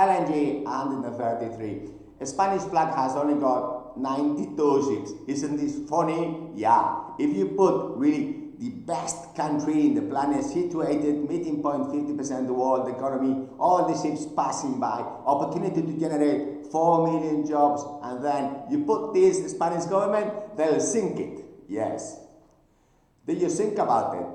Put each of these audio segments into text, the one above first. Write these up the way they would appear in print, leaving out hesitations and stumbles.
LNG 133. A Spanish flag has only got 92 ships. Isn't this funny? Yeah. If you put really the best country in the planet, situated meeting point 50% of the world economy, all the ships passing by, opportunity to generate 4 million jobs, and then you put this Spanish government, they'll sink it. Yes. Did you think about it?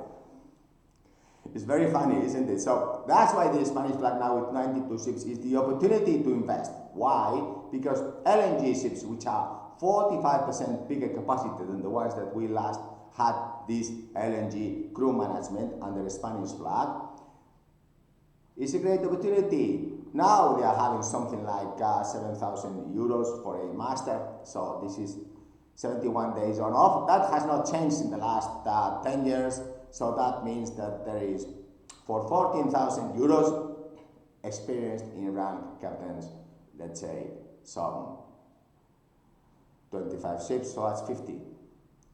It's very funny, isn't it? So that's why the Spanish flag now with 92 ships is the opportunity to invest. Why? Because LNG ships, which are 45% bigger capacity than the ones that we last had this LNG crew management under the Spanish flag, is a great opportunity. Now they are having something like 7,000 euros for a master. So this is 71 days on off. That has not changed in the last 10 years. So that means that there is, for 14,000 euros, experienced in rank captains, let's say some 25 ships, so that's 50.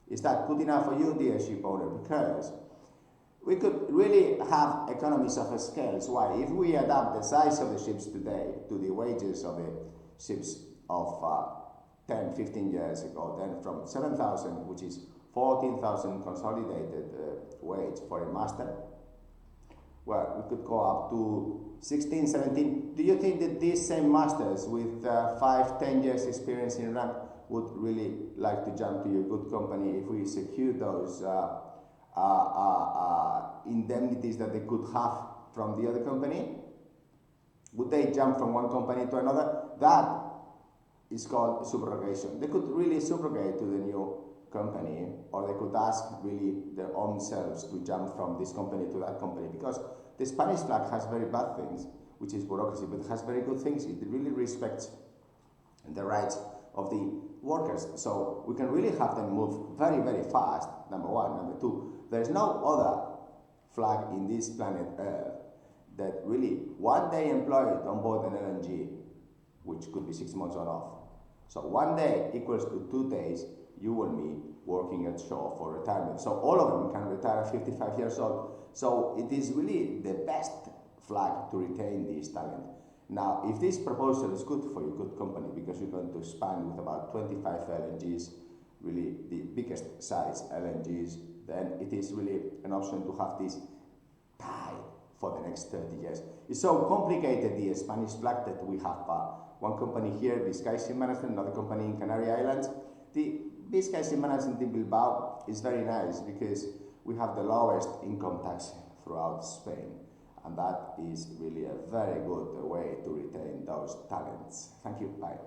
Is that good enough for you, dear ship owner? Because we could really have economies of scale. Why? If we adapt the size of the ships today to the wages of the ships of 10, 15 years ago, then from 7,000, which is 14,000 consolidated wage for a master, well, we could go up to 16, 17. Do you think that these same masters with 5, 10 years experience in rank would really like to jump to your good company if we secure those indemnities that they could have from the other company? Would they jump from one company to another? That is called subrogation. They could really subrogate to the new company, or they could ask really their own selves to jump from this company to that company, because the Spanish flag has very bad things, which is bureaucracy, but it has very good things. It really respects the rights of the workers. So we can really have them move very, very fast, number one. Number two, there's no other flag in this planet Earth that really one day employed on board an LNG, which could be 6 months on off. So 1 day equals to 2 days you and me working at shore for retirement. So all of them can retire at 55 years old. So it is really the best flag to retain this talent. Now, if this proposal is good for your good company, because you're going to expand with about 25 LNGs, really the biggest size LNGs, then it is really an option to have this tie for the next 30 years. It's so complicated, the Spanish flag, that we have one company here, Biscay Sea Management, another company in Canary Islands. The Biscay Sea Management in Bilbao is very nice because we have the lowest income tax throughout Spain. And that is really a very good way to retain those talents. Thank you. Bye.